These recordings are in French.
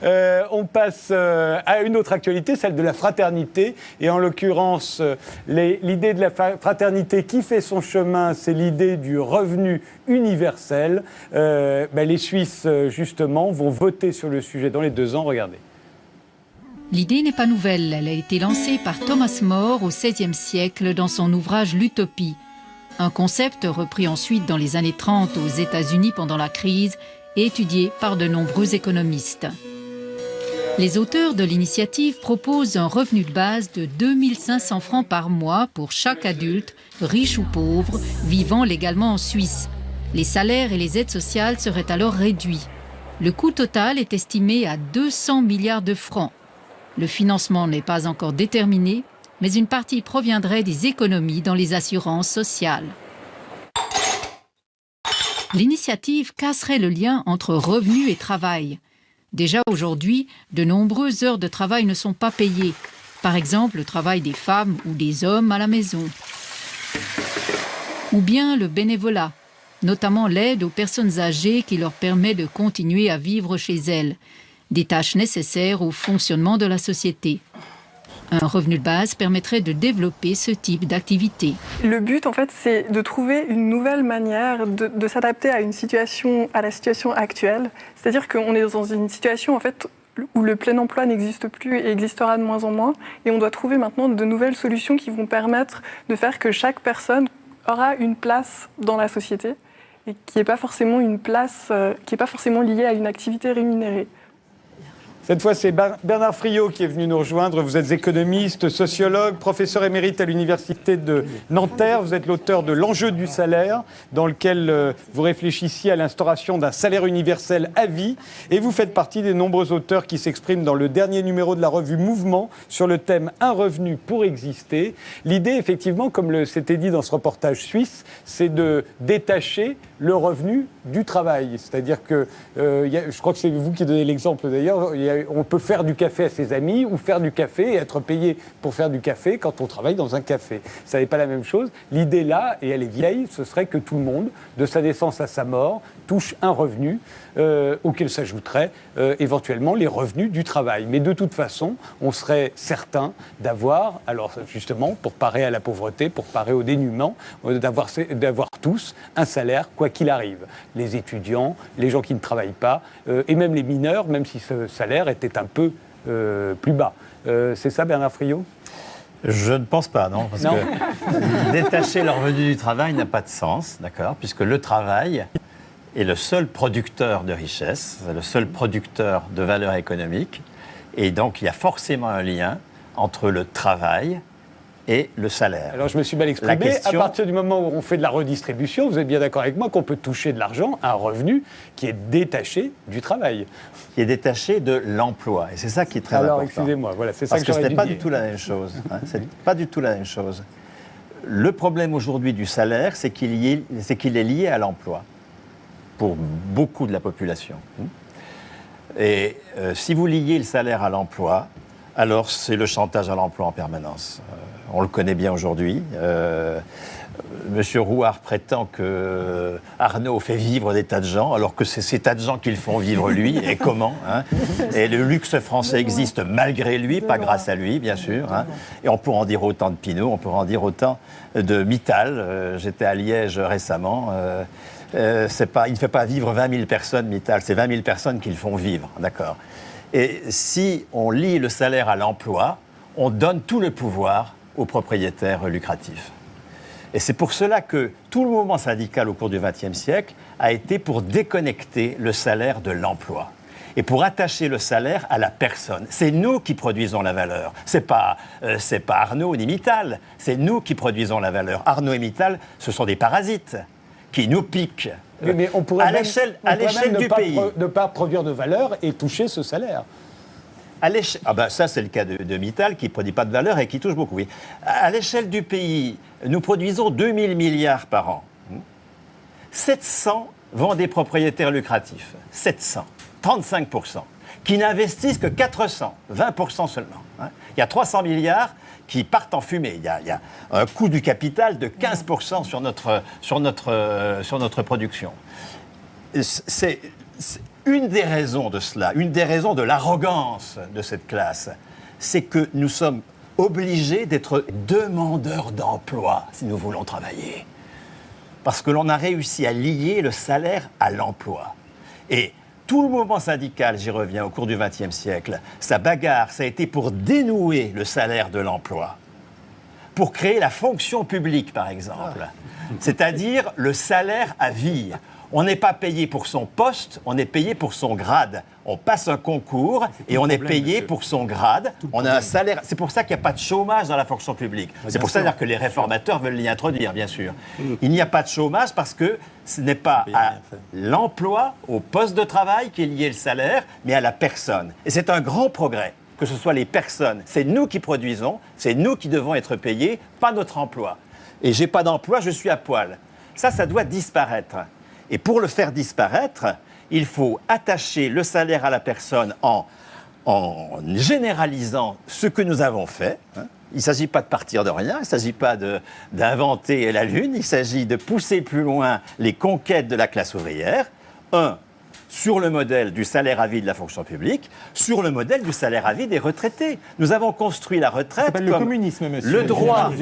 On passe à une autre actualité, celle de la fraternité. Et en l'occurrence, l'idée de la fraternité qui fait son chemin, c'est l'idée du revenu universel. Les Suisses, justement, vont voter sur le sujet dans les 2 ans. Regardez. L'idée n'est pas nouvelle. Elle a été lancée par Thomas More au XVIe siècle dans son ouvrage L'Utopie. Un concept repris ensuite dans les années 30 aux États-Unis pendant la crise et étudié par de nombreux économistes. Les auteurs de l'initiative proposent un revenu de base de 2 500 francs par mois pour chaque adulte, riche ou pauvre, vivant légalement en Suisse. Les salaires et les aides sociales seraient alors réduits. Le coût total est estimé à 200 milliards de francs. Le financement n'est pas encore déterminé, mais une partie proviendrait des économies dans les assurances sociales. L'initiative casserait le lien entre revenus et travail. Déjà aujourd'hui, de nombreuses heures de travail ne sont pas payées. Par exemple, le travail des femmes ou des hommes à la maison. Ou bien le bénévolat, notamment l'aide aux personnes âgées qui leur permet de continuer à vivre chez elles. Des tâches nécessaires au fonctionnement de la société. Un revenu de base permettrait de développer ce type d'activité. Le but, en fait, c'est de trouver une nouvelle manière de s'adapter à la situation actuelle. C'est-à-dire qu'on est dans une situation, en fait, où le plein emploi n'existe plus et existera de moins en moins. Et on doit trouver maintenant de nouvelles solutions qui vont permettre de faire que chaque personne aura une place dans la société et qui n'est pas forcément une place, qui n'est pas forcément liée à une activité rémunérée. Cette fois, c'est Bernard Friot qui est venu nous rejoindre. Vous êtes économiste, sociologue, professeur émérite à l'Université de Nanterre. Vous êtes l'auteur de L'enjeu du salaire, dans lequel vous réfléchissiez à l'instauration d'un salaire universel à vie. Et vous faites partie des nombreux auteurs qui s'expriment dans le dernier numéro de la revue Mouvement sur le thème « Un revenu pour exister ». L'idée, effectivement, comme c'était dit dans ce reportage suisse, c'est de détacher le revenu du travail. C'est-à-dire que, je crois que c'est vous qui donnez l'exemple d'ailleurs, on peut faire du café à ses amis ou faire du café et être payé pour faire du café quand on travaille dans un café. Ça n'est pas la même chose. L'idée là, et elle est vieille, ce serait que tout le monde, de sa naissance à sa mort, touche un revenu auquel s'ajouteraient éventuellement les revenus du travail. Mais de toute façon, on serait certain d'avoir, alors justement, pour parer à la pauvreté, pour parer au dénuement, d'avoir tous un salaire, quoi qu'il arrive. Les étudiants, les gens qui ne travaillent pas, et même les mineurs, même si ce salaire était un peu plus bas. C'est ça, Bernard Friot ? Je ne pense pas, non. Parce que détacher le revenu du travail n'a pas de sens, d'accord, puisque le travail est le seul producteur de richesse, le seul producteur de valeur économique. Et donc, il y a forcément un lien entre le travail et le salaire. Alors, je me suis mal exprimé. À partir du moment où on fait de la redistribution, vous êtes bien d'accord avec moi qu'on peut toucher de l'argent, un revenu qui est détaché du travail. Qui est détaché de l'emploi. Et c'est ça qui est très important. Alors, excusez-moi, voilà, c'est ça parce que j'aurais ce dû n'est pas dire. du tout la même chose. C'est pas du tout la même chose. Le problème aujourd'hui du salaire, c'est qu'il est lié à l'emploi pour beaucoup de la population. Et si vous liez le salaire à l'emploi, alors c'est le chantage à l'emploi en permanence. On le connaît bien aujourd'hui. Monsieur Rouard prétend que Arnaud fait vivre des tas de gens, alors que c'est ces tas de gens qui le font vivre lui, et comment, hein. Et le luxe français existe malgré lui, pas grâce à lui, bien sûr, hein. Et on peut en dire autant de Pinault, on peut en dire autant de Mittal. J'étais à Liège récemment. Il ne fait pas vivre 20 000 personnes, Mittal, c'est 20 000 personnes qui le font vivre, d'accord. Et si on lie le salaire à l'emploi, on donne tout le pouvoir aux propriétaires lucratifs. Et c'est pour cela que tout le mouvement syndical au cours du XXe siècle a été pour déconnecter le salaire de l'emploi et pour attacher le salaire à la personne. C'est nous qui produisons la valeur. C'est pas Arnaud ni Mittal, c'est nous qui produisons la valeur. Arnaud et Mittal, ce sont des parasites qui nous piquent. Mais on pourrait à l'échelle du pays. Ne pas produire de valeur et toucher ce salaire. Ça, c'est le cas de Mittal, qui ne produit pas de valeur et qui touche beaucoup. Oui. À l'échelle du pays, nous produisons 2 000 milliards par an. 700 vont des propriétaires lucratifs. 700, 35%, qui n'investissent que 400, 20% seulement. Il y a 300 milliards qui partent en fumée. Il y a un coût du capital de 15% sur notre production. C'est une des raisons de cela, une des raisons de l'arrogance de cette classe, c'est que nous sommes obligés d'être demandeurs d'emploi si nous voulons travailler. Parce que l'on a réussi à lier le salaire à l'emploi. Et tout le mouvement syndical, j'y reviens, au cours du XXe siècle, sa bagarre, ça a été pour dénouer le salaire de l'emploi, pour créer la fonction publique, par exemple. C'est-à-dire le salaire à vie. On n'est pas payé pour son poste, on est payé pour son grade. On passe un concours et on est payé pour son grade. On a un salaire. C'est pour ça qu'il n'y a pas de chômage dans la fonction publique. C'est pour ça d'ailleurs que les réformateurs veulent l'y introduire, bien sûr. Il n'y a pas de chômage parce que ce n'est pas à l'emploi, au poste de travail qui est lié le salaire, mais à la personne. Et c'est un grand progrès que ce soit les personnes. C'est nous qui produisons, c'est nous qui devons être payés, pas notre emploi. Et j'ai pas d'emploi, je suis à poil. Ça doit disparaître. Et pour le faire disparaître, il faut attacher le salaire à la personne en généralisant ce que nous avons fait. Il ne s'agit pas de partir de rien, il ne s'agit pas d'inventer la Lune, il s'agit de pousser plus loin les conquêtes de la classe ouvrière. Sur le modèle du salaire à vie de la fonction publique, sur le modèle du salaire à vie des retraités. Nous avons construit la retraite comme le communisme, monsieur. Le droit.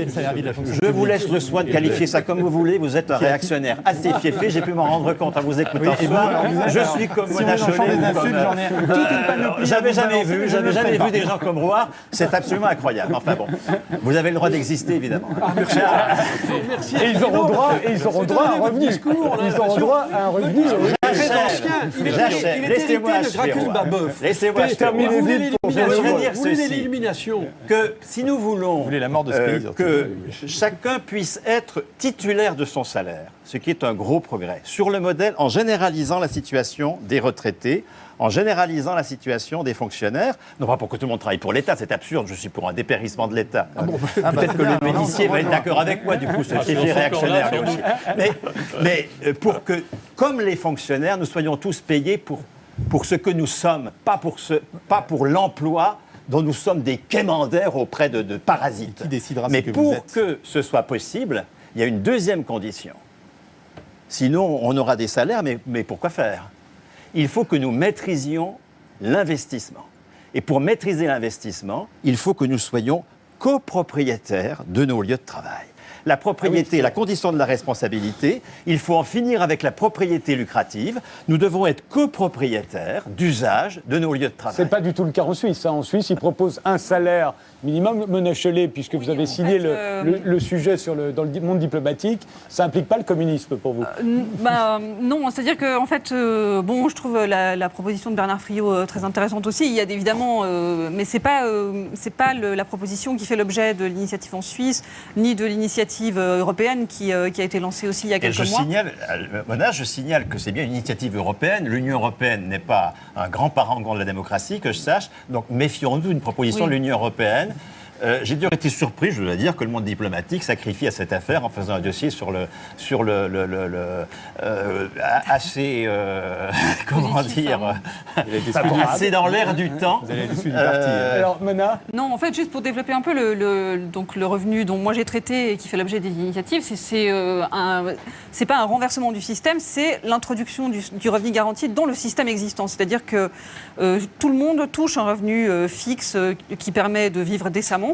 Je vous laisse le soin de qualifier ça comme vous voulez. Vous êtes un réactionnaire assez fiefé. J'ai pu m'en rendre compte en vous écoutant soir. Je suis comme Mona Chollet. J'avais jamais vu des gens comme Roy. C'est absolument incroyable. Enfin bon, vous avez le droit d'exister, évidemment. Merci. Et ils auront droit à un revenu. Ils auront droit à un revenu. Laissez-moi achever. Laissez-moi achever. Vous voulez l'élimination. Que si nous voulons que chacun puisse être titulaire de son salaire, ce qui est un gros progrès, sur le modèle, en généralisant la situation des retraités, en généralisant la situation des fonctionnaires, non pas pour que tout le monde travaille pour l'État, c'est absurde, je suis pour un dépérissement de l'État. Peut-être que le Pénissier va être d'accord avec moi, du coup, ce fiefé réactionnaire lui aussi. Mais pour que, comme les fonctionnaires, nous soyons tous payés pour ce que nous sommes, pas pour l'emploi dont nous sommes des quémandaires auprès de parasites. Qui décidera mais ce que pour vous êtes. que ce soit possible, il y a une deuxième condition. Sinon, on aura des salaires, mais pourquoi faire ? Il faut que nous maîtrisions l'investissement. Et pour maîtriser l'investissement, il faut que nous soyons copropriétaires de nos lieux de travail. La propriété, la condition de la responsabilité, il faut en finir avec la propriété lucrative. Nous devons être copropriétaires d'usage de nos lieux de travail. Ce n'est pas du tout le cas en Suisse. En Suisse, ils proposent un salaire minimum. Mona Chollet, puisque vous avez signé le sujet dans le monde diplomatique, ça n'implique pas le communisme pour vous Non, c'est-à-dire que, en fait, je trouve la proposition de Bernard Friot très intéressante aussi. Il y a évidemment, mais c'est pas la proposition qui fait l'objet de l'initiative en Suisse, ni de l'initiative européenne qui a été lancée aussi il y a quelques mois. Mona, je signale que c'est bien une initiative européenne. L'Union européenne n'est pas un grand parangon de la démocratie, que je sache. Donc méfions-nous d'une proposition de l'Union européenne. J'ai d'ailleurs été surpris, je dois dire, que le monde diplomatique sacrifie à cette affaire en faisant un dossier assez, comment dire, assez dans l'air du temps. Vous allez être déçu du parti. Alors, Mona ? Non, en fait, juste pour développer un peu le revenu dont moi j'ai traité et qui fait l'objet des initiatives, c'est pas un renversement du système, c'est l'introduction du revenu garanti dans le système existant. C'est-à-dire que tout le monde touche un revenu fixe qui permet de vivre décemment.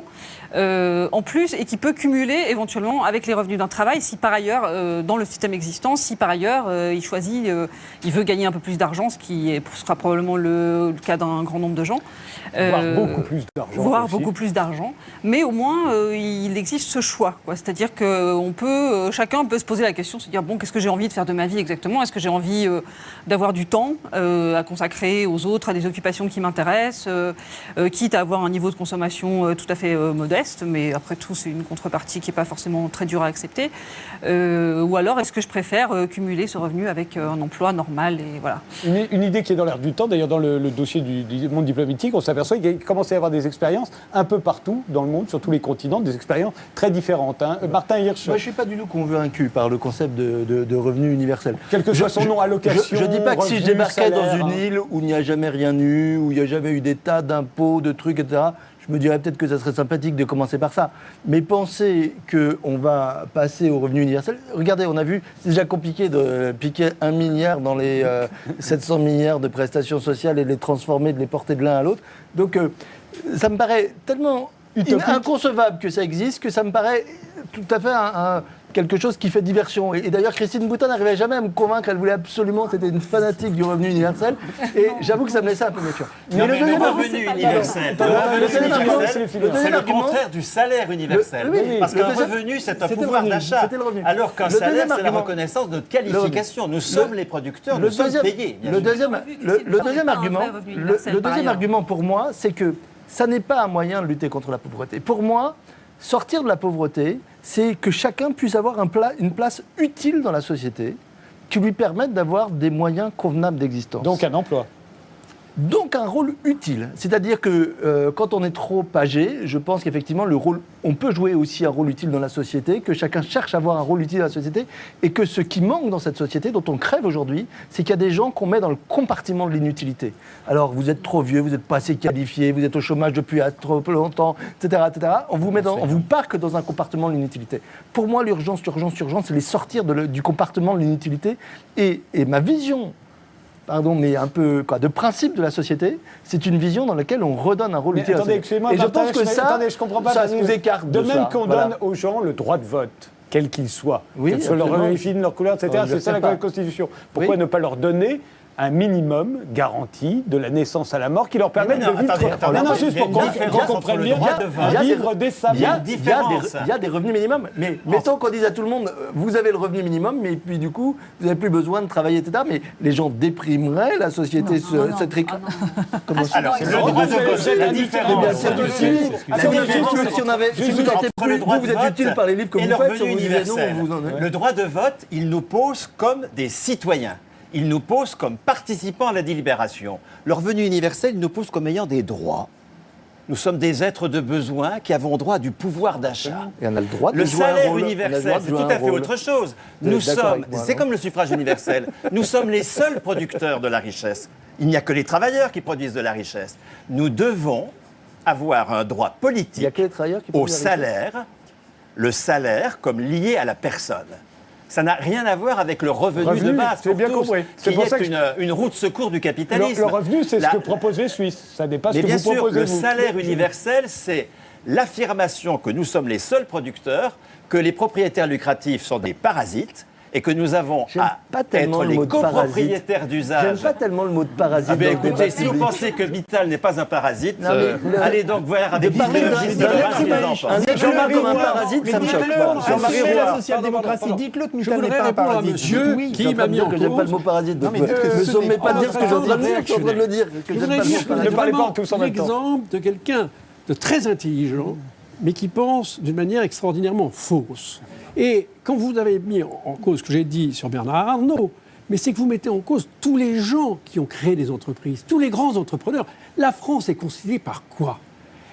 En plus, et qui peut cumuler éventuellement avec les revenus d'un travail si par ailleurs, dans le système existant, si par ailleurs il veut gagner un peu plus d'argent, ce qui sera probablement le cas d'un grand nombre de gens. Voire beaucoup plus d'argent. Voire beaucoup plus d'argent. Mais au moins, il existe ce choix. C'est-à-dire que chacun peut se poser la question, se dire, qu'est-ce que j'ai envie de faire de ma vie exactement ? Est-ce que j'ai envie d'avoir du temps à consacrer aux autres, à des occupations qui m'intéressent, quitte à avoir un niveau de consommation tout à fait modeste, mais après tout, c'est une contrepartie qui n'est pas forcément très dure à accepter. Ou alors, est-ce que je préfère cumuler ce revenu avec un emploi normal et voilà. Une idée qui est dans l'air du temps, d'ailleurs dans le dossier du monde diplomatique, on s'aperçoit qu'il commence à y avoir des expériences un peu partout dans le monde, sur tous les continents, des expériences très différentes. Martin Hirsch. Moi, je ne suis pas du tout convaincu par le concept de revenu universel. Quel que soit son nom, allocation, je ne dis pas que si je débarquais salaire, dans une île où il n'y a jamais rien eu, où il n'y a jamais eu des tas d'impôts, de trucs, etc., je me dirais peut-être que ça serait sympathique de commencer par ça. Mais penser qu'on va passer au revenu universel, regardez, on a vu, c'est déjà compliqué de piquer 1 milliard dans les 700 milliards de prestations sociales et de les transformer, de les porter de l'un à l'autre. Donc ça me paraît tellement inconcevable que ça existe, que ça me paraît tout à fait quelque chose qui fait diversion. Et d'ailleurs, Christine Boutin n'arrivait jamais à me convaincre, elle voulait absolument, c'était une fanatique du revenu universel, et j'avoue que ça me laissait un peu méfiant. Mais le revenu universel, c'est le contraire du salaire universel. Parce qu'un revenu, c'est un pouvoir d'achat, alors qu'un salaire, c'est la reconnaissance de notre qualification. Nous sommes les producteurs, nous sommes payés. Le deuxième argument pour moi, c'est que ça n'est pas un moyen de lutter contre la pauvreté. Pour moi, sortir de la pauvreté, c'est que chacun puisse avoir une place utile dans la société qui lui permette d'avoir des moyens convenables d'existence. Donc un emploi. Donc un rôle utile. C'est-à-dire que quand on est trop âgé, je pense qu'effectivement, on peut jouer aussi un rôle utile dans la société, que chacun cherche à avoir un rôle utile dans la société, et que ce qui manque dans cette société, dont on crève aujourd'hui, c'est qu'il y a des gens qu'on met dans le compartiment de l'inutilité. Alors, vous êtes trop vieux, vous n'êtes pas assez qualifié, vous êtes au chômage depuis trop longtemps, etc. On vous parque dans un compartiment de l'inutilité. Pour moi, l'urgence, c'est les sortir du compartiment de l'inutilité. Et ma vision, mais un peu de principe de la société, c'est une vision dans laquelle on redonne un rôle utile. Attendez, excusez-moi, et je pense que je comprends pas, ça nous écarte de même ça. qu'on donne aux gens le droit de vote, quel qu'il soit, oui, sur leur origine, leur couleur, etc. C'est ça la Constitution. Pourquoi ne pas leur donner un minimum garanti de la naissance à la mort qui leur permette de vivre. Juste pour qu'on comprenne bien, vivre décemment. Il y a des revenus minimums, mais mettons qu'on dise à tout le monde, vous avez le revenu minimum, mais puis du coup, vous n'avez plus besoin de travailler, etc. Mais les gens déprimeraient, la société serait... Alors, c'est le droit de vote, la différence. Si on avait... Si vous êtes utile par les livres que vous faites, si vous disiez non, le droit de vote, il nous pose comme des citoyens. Il nous pose comme participants à la délibération. Le revenu universel, il nous pose comme ayant des droits. Nous sommes des êtres de besoin qui avons droit du pouvoir d'achat. Et on a le droit de le jouer un salaire rôle, universel, c'est tout à fait autre chose. Nous sommes, c'est comme le suffrage universel, nous sommes les seuls producteurs de la richesse. Il n'y a que les travailleurs qui produisent de la richesse. Nous devons avoir un droit politique au salaire, le salaire comme lié à la personne. Ça n'a rien à voir avec le revenu de base, c'est bien compris. C'est pour ça une roue de secours du capitalisme. Le revenu, c'est ce que proposent les Suisses. Ça n'est pas ce que vous proposez. Mais bien sûr, le salaire universel, c'est l'affirmation que nous sommes les seuls producteurs, que les propriétaires lucratifs sont des parasites, et que nous avons à être les copropriétaires d'usage. J'aime pas tellement le mot de parasite. Écoutez, si vous pensez que Vital n'est pas un parasite, allez donc voir avec un être humain comme un parasite, ça me choque. Jean-Marie Roy, la social-démocratie, dites-le que Vital n'est pas un parasite. Monsieur qui m'a mis en cause. J'aime pas le mot parasite. Ne sommez pas de dire ce que j'ai en train de dire. Je suis en train de le dire. Ne parlez pas tous en même temps. L'exemple de quelqu'un de très intelligent, mais qui pense d'une manière extraordinairement fausse. Et quand vous avez mis en cause ce que j'ai dit sur Bernard Arnault, mais c'est que vous mettez en cause tous les gens qui ont créé des entreprises, tous les grands entrepreneurs. La France est constituée par quoi?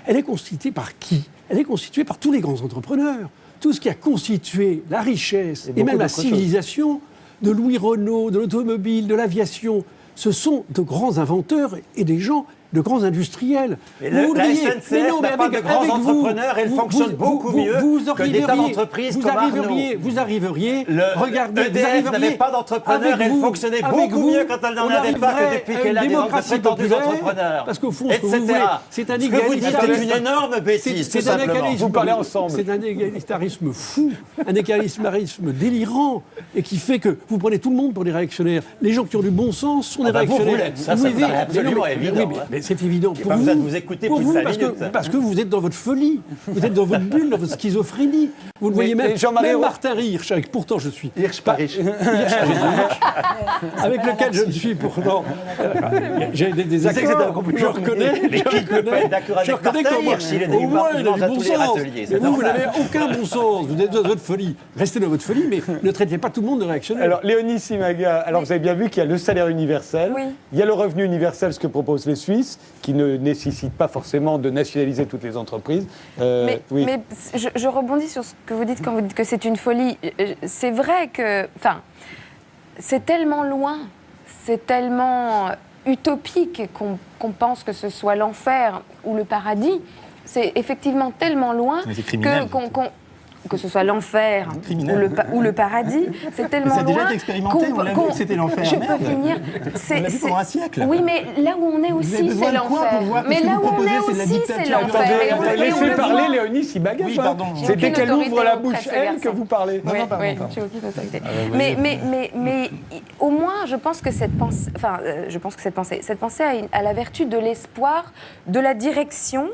Elle est constituée par qui? Elle est constituée par tous les grands entrepreneurs. Tout ce qui a constitué la richesse et même la civilisation de Louis Renault, de l'automobile, de l'aviation, ce sont de grands inventeurs et des gens de grands industriels. Mais la SNCF n'a pas de grands entrepreneurs, elle fonctionne beaucoup mieux que des tas d'entreprises comme Arnault. Vous arriveriez, regardez, EDF n'avait pas d'entrepreneurs, elle fonctionnait beaucoup mieux quand elle n'en avait pas que depuis qu'elle a des prétendus entrepreneurs, parce qu'au fond, etc. C'est un Ce que vous dites est une énorme bêtise, tout simplement. Vous parlez ensemble. C'est un égalitarisme fou, un égalitarisme délirant, et qui fait que vous prenez tout le monde pour des réactionnaires. Les gens qui ont du bon sens sont des réactionnaires. Vous l'êtes, ça me paraît absolument évident. C'est évident. Pour vous, vous écoutez plus de 5 minutes. Parce que vous êtes dans votre folie, vous êtes dans votre bulle, dans votre schizophrénie. Vous le voyez même. Même Martin Hirsch, avec pourtant je suis. Hirsch, pas riche. Avec lequel je ne suis pourtant. J'ai des accords. Je reconnais. Mais qui peut pas être d'accord avec Martin Hirsch? Il est au moins, il a du à bon tous les sens. râteliers. Mais vous n'avez aucun bon sens. Vous êtes dans votre folie. Restez dans votre folie, mais ne traitez pas tout le monde de réactionnaire. Alors, Léonie Simaga, alors vous avez bien vu qu'il y a le salaire universel, oui. Il y a le revenu universel, ce que proposent les Suisses, qui ne nécessite pas forcément de nationaliser toutes les entreprises. Mais je rebondis sur ce que vous dites quand vous dites que c'est une folie. C'est vrai que, c'est tellement loin, c'est tellement utopique qu'on pense que ce soit l'enfer ou le paradis. c'est effectivement tellement loin Mais c'est criminel. que ce soit l'enfer ou le paradis, c'est tellement Ça a déjà loin été expérimenté, on l'a vu que c'était l'enfer. Je Merde. peux finir. On l'a vu pendant un siècle. Oui, mais là où on est Vous avez aussi, besoin c'est de quoi pour l'enfer. voir que Mais ce que là vous où on proposez, est c'est de la aussi, dictature. c'est l'enfer. Et on Laissez le parler voit. Léonie Sibagasse. Oui, hein. pardon. J'ai C'est dès aucune qu'elle autorité ouvre la auprès bouche, de ce elle, garçon. que vous parlez. Oui, pardon, oui, pardon. j'ai aucune autorité. Mais au moins, je pense que cette pensée a la vertu de l'espoir, de la direction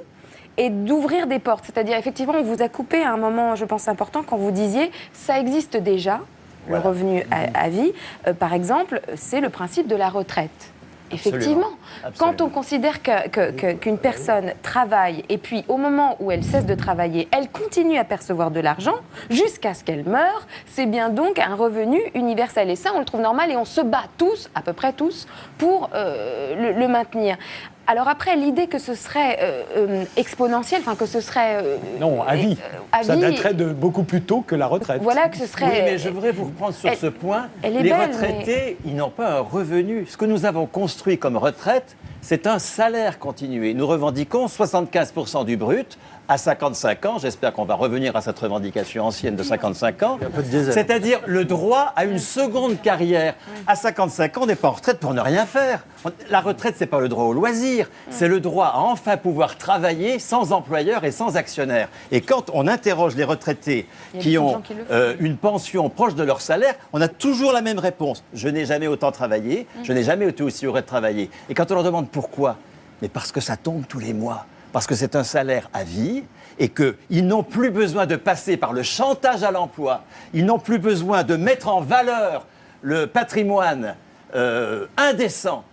et d'ouvrir des portes. C'est-à-dire, effectivement, on vous a coupé à un moment, je pense, important quand vous disiez ça existe déjà, le revenu à vie. Par exemple, c'est le principe de la retraite. Effectivement, quand on considère qu'une personne travaille et puis au moment où elle cesse de travailler, elle continue à percevoir de l'argent jusqu'à ce qu'elle meure, c'est bien donc un revenu universel. Et ça, on le trouve normal et on se bat tous, à peu près tous, pour le maintenir. Alors après, l'idée que ce serait exponentiel, enfin que ce serait... Non, à vie. Ça vie, daterait de beaucoup plus tôt que la retraite. voilà, que ce serait... Oui, mais je voudrais vous reprendre sur ce point. elle est Les belle, retraités, ils n'ont pas un revenu. Ce que nous avons construit comme retraite, c'est un salaire continué. Nous revendiquons 75% du brut à 55 ans. J'espère qu'on va revenir à cette revendication ancienne de 55 ans. C'est-à-dire le droit à une seconde carrière. À 55 ans, on n'est pas en retraite pour ne rien faire. La retraite, c'est pas le droit au loisir. C'est le droit à enfin pouvoir travailler sans employeur et sans actionnaire. Et quand on interroge les retraités qui ont une pension proche de leur salaire, on a toujours la même réponse. Je n'ai jamais autant travaillé, je n'ai jamais été aussi heureux de travailler. Et quand on leur demande pourquoi, mais parce que ça tombe tous les mois. Parce que c'est un salaire à vie et qu'ils n'ont plus besoin de passer par le chantage à l'emploi, ils n'ont plus besoin de mettre en valeur le patrimoine indécent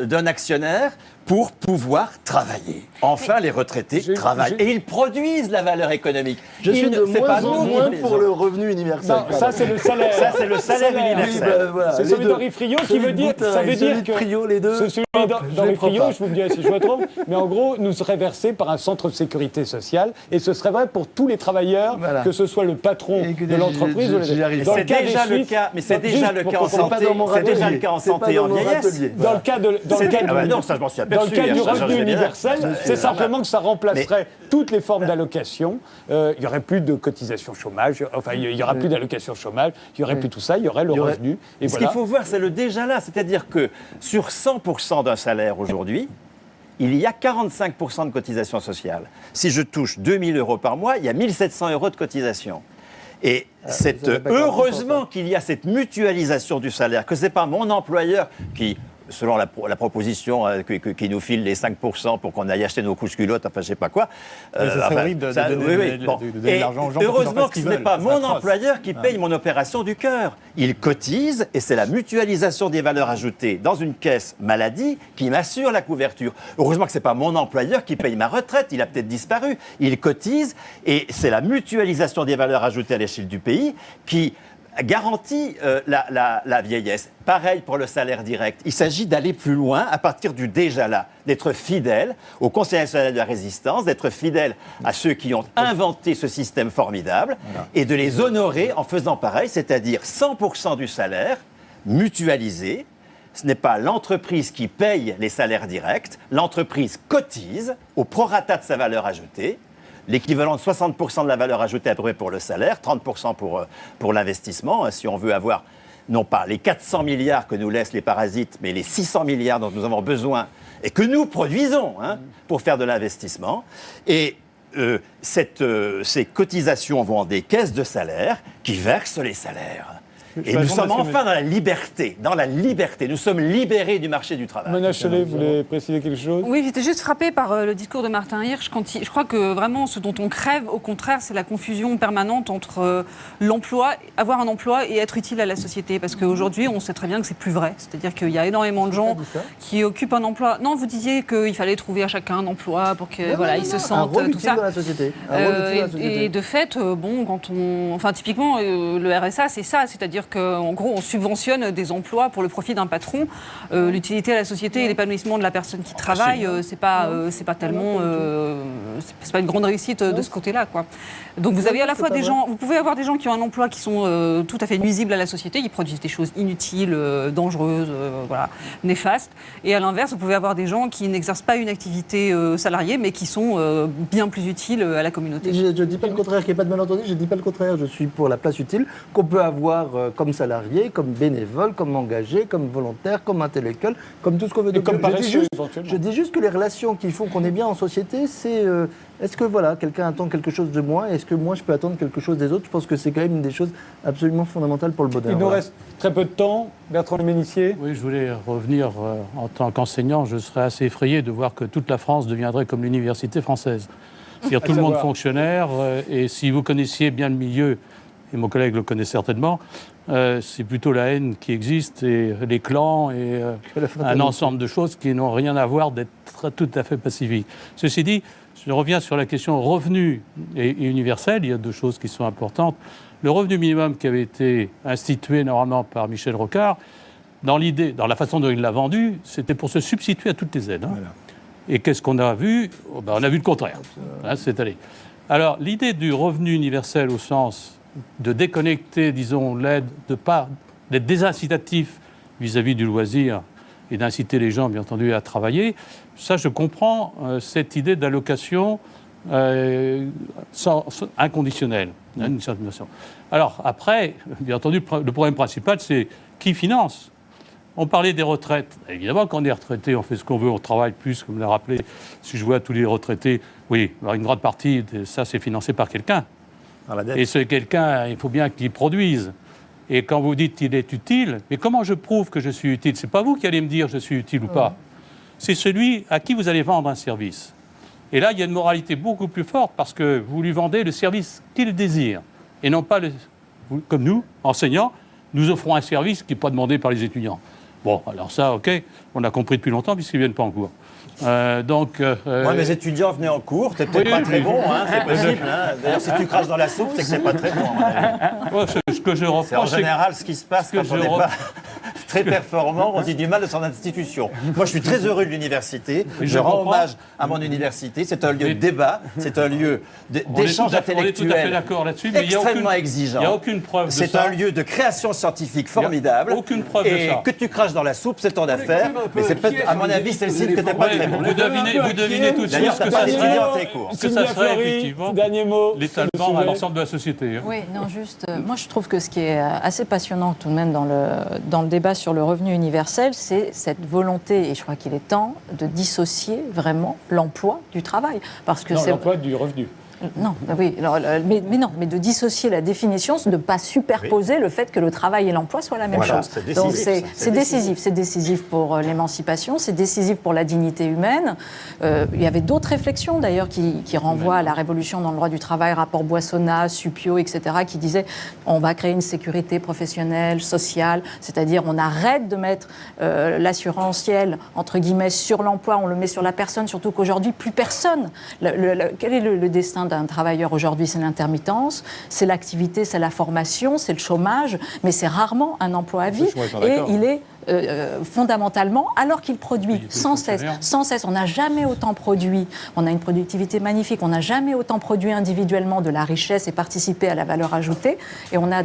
d'un actionnaire pour pouvoir travailler. Enfin, les retraités travaillent et ils produisent la valeur économique. Je suis de C'est pas moins en nous qui moins plaisons. pour le revenu universel. Non, ça c'est le salaire. Ça, c'est le salaire universel. voilà, C'est les celui deux. d'Henri Friot qui Celui veut de dire, Boutin ça veut et celui dire de que Friot, les deux. c'est celui Hop, d'Henri les prends Friot, pas. je vous me dirai si je me trompe, mais en gros, nous serait versé par un centre de sécurité sociale et ce serait vrai pour tous les travailleurs, Voilà. que ce soit le patron Écoutez, de l'entreprise ou j'y arrive. dans C'est le cas déjà des le cas, mais c'est Suisses, déjà le cas en pour qu'on santé. dans mon C'est déjà râtelier. le cas en C'est pas santé et dans en mon vieillesse. râtelier. Dans le cas de, dans le cas Ah bah du- non, ça je m'en suis dans aperçu. le cas du Ça, je revenu sais bien. universel, c'est simplement que ça remplacerait toutes les formes d'allocation. Il n'y aurait plus de cotisation chômage, enfin, il n'y aura plus d'allocation chômage, il n'y aurait plus tout ça, il y aurait le revenu. Et Ce voilà. qu'il faut voir, c'est le déjà là. C'est-à-dire que sur 100% d'un salaire aujourd'hui, il y a 45% de cotisation sociale. Si je touche 2 000 € par mois, il y a 1 700 € de cotisation. Et c'est vous avez pas heureusement qu'il y a cette mutualisation du salaire, que ce n'est pas mon employeur qui, selon la proposition qui nous file les 5% pour qu'on aille acheter nos couches culottes, enfin je ne sais pas quoi. Mais ce serait horrible de donner de l'argent aux gens pour qu'ils en heureusement fassent que ce ce qu'ils n'est veulent. pas C'est mon atroce. employeur qui paye mon opération du cœur. Il cotise et c'est la mutualisation des valeurs ajoutées dans une caisse maladie qui m'assure la couverture. Heureusement que ce n'est pas mon employeur qui paye ma retraite, il a peut-être disparu. Il cotise et c'est la mutualisation des valeurs ajoutées à l'échelle du pays qui garantit la vieillesse. Pareil pour le salaire direct. Il s'agit d'aller plus loin à partir du déjà là, d'être fidèle au Conseil national de la résistance, d'être fidèle à ceux qui ont inventé ce système formidable et de les honorer en faisant pareil, c'est-à-dire 100% du salaire mutualisé. Ce n'est pas l'entreprise qui paye les salaires directs, l'entreprise cotise au prorata de sa valeur ajoutée. L'équivalent de 60% de la valeur ajoutée à peu près pour le salaire, 30% pour l'investissement, si on veut avoir non pas les 400 milliards que nous laissent les parasites, mais les 600 milliards dont nous avons besoin et que nous produisons pour faire de l'investissement. Et ces cotisations vont des caisses de salaire qui versent les salaires. Et nous sommes enfin dans la liberté, Nous sommes libérés du marché du travail. Mona Chollet, vous voulez préciser quelque chose? Oui, j'étais juste frappée par le discours de Martin Hirsch. Je crois que vraiment ce dont on crève, au contraire, c'est la confusion permanente entre l'emploi, avoir un emploi et être utile à la société. Parce qu'aujourd'hui, on sait très bien que c'est plus vrai. C'est-à-dire qu'il y a énormément de gens qui occupent un emploi. Non, vous disiez qu'il fallait trouver à chacun un emploi pour que ils se sentent un rôle tout utile ça. dans la société. Un rôle utile dans la société. Et de fait, bon, quand on, enfin typiquement, le RSA, c'est ça, c'est-à-dire c'est-à-dire qu'en gros, on subventionne des emplois pour le profit d'un patron. L'utilité à la société et l'épanouissement de la personne qui travaille, c'est pas tellement, c'est pas une grande réussite de ce côté-là, quoi. Donc vous avez à la fois des gens, vous pouvez avoir des gens qui ont un emploi qui sont tout à fait nuisibles à la société, qui produisent des choses inutiles, dangereuses, voilà, néfastes. Et à l'inverse, vous pouvez avoir des gens qui n'exercent pas une activité salariée, mais qui sont bien plus utiles à la communauté. Je ne dis pas le contraire, qu'il n'y ait pas de malentendu, je ne dis pas le contraire. Je suis pour la place utile qu'on peut avoir comme salarié, comme bénévole, comme engagé, comme volontaire, comme intellectuel, comme tout ce qu'on veut. Et comme paresseux, éventuellement. Je dis juste que les relations qui font qu'on est bien en société, c'est est-ce que voilà, quelqu'un attend quelque chose de moi, est-ce que moi je peux attendre quelque chose des autres? Je pense que c'est quand même une des choses absolument fondamentales pour le bonheur. Il nous reste très peu de temps. Bertrand Le Ménissier. Oui, je voulais revenir en tant qu'enseignant. Je serais assez effrayé de voir que toute la France deviendrait comme l'université française. C'est-à-dire tout le monde fonctionnaire. Et si vous connaissiez bien le milieu, et mon collègue le connaît certainement, c'est plutôt la haine qui existe et les clans et un ensemble de choses qui n'ont rien à voir d'être tout à fait pacifiques. Ceci dit, je reviens sur la question revenu et universel. Il y a deux choses qui sont importantes. Le revenu minimum qui avait été institué normalement par Michel Rocard, dans l'idée, dans la façon dont il l'a vendu, c'était pour se substituer à toutes les aides. Hein. Voilà. Et qu'est-ce qu'on a vu? On a vu le contraire. Hein, c'est allé. Alors, l'idée du revenu universel au sens de déconnecter, disons, l'aide, d'être désincitatif vis-à-vis du loisir et d'inciter les gens, bien entendu, à travailler, ça, je comprends cette idée d'allocation inconditionnelle, hein, d'une certaine façon. Alors, après, bien entendu, le problème principal, c'est qui finance? On parlait des retraites. Évidemment, quand on est retraité, on fait ce qu'on veut, on travaille plus, comme l'a rappelé. Si je vois tous les retraités, oui, alors une grande partie de ça, c'est financé par quelqu'un. Et ce quelqu'un, il faut bien qu'il produise. Et quand vous dites qu'il est utile, mais comment je prouve que je suis utile? C'est pas vous qui allez me dire je suis utile ou pas. C'est celui à qui vous allez vendre un service. Et là, il y a une moralité beaucoup plus forte parce que vous lui vendez le service qu'il désire. Et non pas, comme nous, enseignants, nous offrons un service qui n'est pas demandé par les étudiants. Bon, alors ça, OK, on a compris depuis longtemps puisqu'ils ne viennent pas en cours. Moi, mes étudiants venaient en cours, t'es peut-être pas très bon, hein, c'est possible. Hein. D'ailleurs, si tu craches dans la soupe, c'est que c'est pas très bon. Ce que je reproche, c'est en général ce qui se passe quand on n'est pas très performant, on dit du mal de son institution. Moi, je suis très heureux de l'université. Je rends hommage à mon université. C'est un lieu de débat, c'est un lieu d'échange intellectuel. On est tout à fait d'accord là-dessus, mais extrêmement exigeant. Il n'y a aucune preuve de ça. C'est un lieu de création scientifique formidable. Aucune preuve de ça. Et que tu craches dans la soupe, c'est ton affaire. Mais c'est peut-être, à mon avis, c'est le signe que t'es pas très bon. Vous devinez tout de suite que ça serait effectivement l'étalement à l'ensemble de la société. Oui, non, juste, moi je trouve que ce qui est assez passionnant tout de même dans le débat sur le revenu universel, c'est cette volonté, et je crois qu'il est temps, de dissocier vraiment l'emploi du travail. Parce que c'est l'emploi du revenu. Non, oui, mais de dissocier la définition, de ne pas superposer le fait que le travail et l'emploi soient la même chose. Donc c'est décisif pour l'émancipation, c'est décisif pour la dignité humaine. Il y avait d'autres réflexions d'ailleurs qui renvoient à la révolution dans le droit du travail, rapport Boissonnat, Suppiot, etc., qui disaient on va créer une sécurité professionnelle, sociale, c'est-à-dire on arrête de mettre l'assurantiel, entre guillemets, sur l'emploi, on le met sur la personne, surtout qu'aujourd'hui, plus personne. Quel est le destin d'un travailleur aujourd'hui? C'est l'intermittence, c'est l'activité, c'est la formation, c'est le chômage, mais c'est rarement un emploi à vie. Et il est fondamentalement, alors qu'il produit sans cesse, on n'a jamais autant produit, on a une productivité magnifique, on n'a jamais autant produit individuellement de la richesse et participé à la valeur ajoutée, et on n'a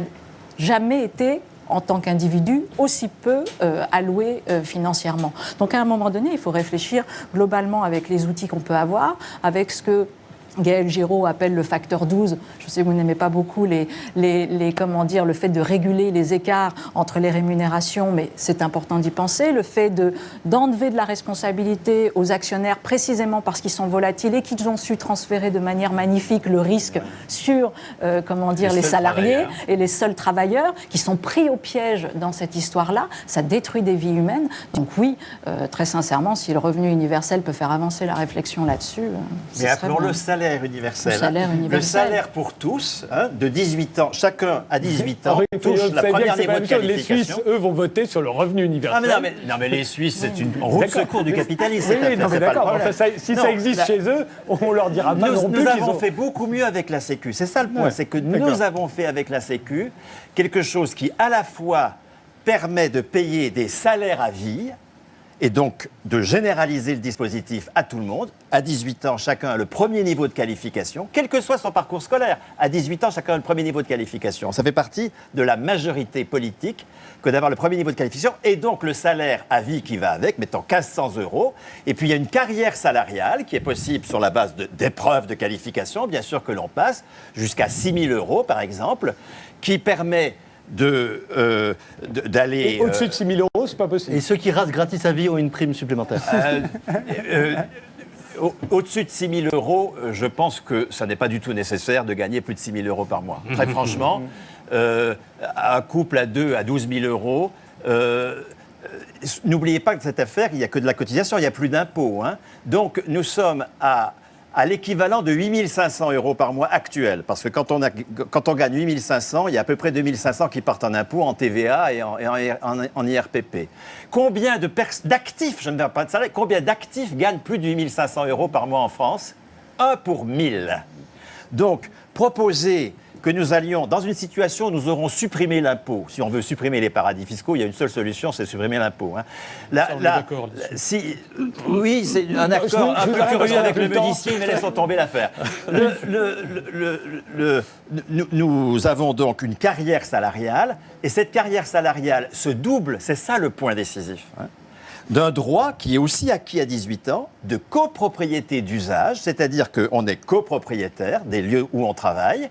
jamais été en tant qu'individu, aussi peu alloué financièrement. Donc à un moment donné, il faut réfléchir globalement avec les outils qu'on peut avoir, avec ce que Gaël Giraud appelle le facteur 12. Je sais que vous n'aimez pas beaucoup le fait de réguler les écarts entre les rémunérations, mais c'est important d'y penser. Le fait d'enlever de la responsabilité aux actionnaires précisément parce qu'ils sont volatiles et qu'ils ont su transférer de manière magnifique le risque sur les salariés et les seuls travailleurs qui sont pris au piège dans cette histoire-là. Ça détruit des vies humaines. Donc oui, très sincèrement, si le revenu universel peut faire avancer la réflexion là-dessus, mais appelons-le salaire salaire universel. Le salaire universel. Le salaire pour tous, hein, de 18 ans, chacun à 18 ans, Henri touche Fillon, la vous savez bien première que c'est niveau pas de la même chose. Les qualification. Suisses, eux, vont voter sur le revenu universel. Non, mais les Suisses, c'est une roue de D'accord. secours du capitalisme. Oui, cette affaire, non, mais c'est pas le d'accord. problème. Enfin, si Non, ça existe la- chez eux, on leur dira pas non plus Nous qu'ils avons ont... fait beaucoup mieux avec la Sécu. C'est ça le point, Ouais, c'est que d'accord. nous avons fait avec la Sécu quelque chose qui, à la fois, permet de payer des salaires à vie et donc de généraliser le dispositif à tout le monde. À 18 ans, chacun a le premier niveau de qualification, quel que soit son parcours scolaire. À 18 ans, chacun a le premier niveau de qualification. Ça fait partie de la majorité politique que d'avoir le premier niveau de qualification et donc le salaire à vie qui va avec, mettant 1 500 €. Et puis il y a une carrière salariale qui est possible sur la base d'épreuves de qualification, bien sûr que l'on passe, jusqu'à 6 000 € par exemple, qui permet d'aller... Et au-dessus de 6 000 €, c'est pas possible. Et ceux qui rasent gratis à vie ont une prime supplémentaire. Au-dessus de 6 000 €, je pense que ça n'est pas du tout nécessaire de gagner plus de 6 000 € par mois. Très franchement, un couple à deux à 12 000 €, n'oubliez pas que cette affaire, il n'y a que de la cotisation, il n'y a plus d'impôts. Hein. Donc nous sommes à l'équivalent de 8 500 € par mois actuel. Parce que quand on gagne 8 500, il y a à peu près 2 500 qui partent en impôts, en TVA et en IRPP. Combien d'actifs, je ne parle pas de salaire, combien d'actifs gagnent plus de 8 500 € par mois en France? 1 pour 1000. Donc, proposer que nous allions dans une situation où nous aurons supprimé l'impôt. Si on veut supprimer les paradis fiscaux, il y a une seule solution, c'est supprimer l'impôt. Hein. Oui, c'est un accord un peu curieux avec le musicien, mais laissons tomber l'affaire. Nous avons donc une carrière salariale, et cette carrière salariale se double, c'est ça le point décisif, hein, d'un droit qui est aussi acquis à 18 ans, de copropriété d'usage, c'est-à-dire qu'on est copropriétaire des lieux où on travaille.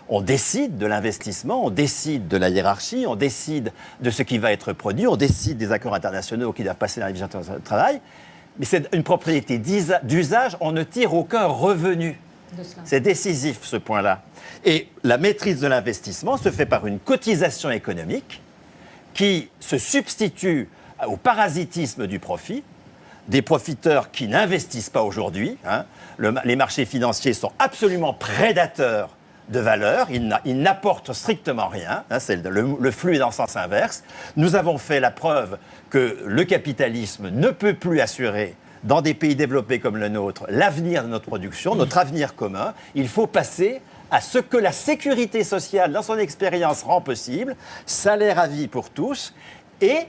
On décide de l'investissement, on décide de la hiérarchie, on décide de ce qui va être produit, on décide des accords internationaux qui doivent passer dans la division du travail. Mais c'est une propriété d'usage, on ne tire aucun revenu. C'est décisif, ce point-là. Et la maîtrise de l'investissement se fait par une cotisation économique qui se substitue au parasitisme du profit, des profiteurs qui n'investissent pas aujourd'hui. Hein. Les marchés financiers sont absolument prédateurs de valeur, ils n'apportent strictement rien, hein, le flux est dans le sens inverse. Nous avons fait la preuve que le capitalisme ne peut plus assurer, dans des pays développés comme le nôtre, l'avenir de notre production, notre avenir commun. Il faut passer à ce que la sécurité sociale, dans son expérience, rend possible, salaire à vie pour tous, et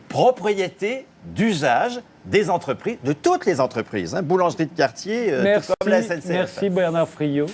propriété d'usage des entreprises, de toutes les entreprises, hein, boulangerie de quartier, tout comme la SNCF. Merci Bernard Friot.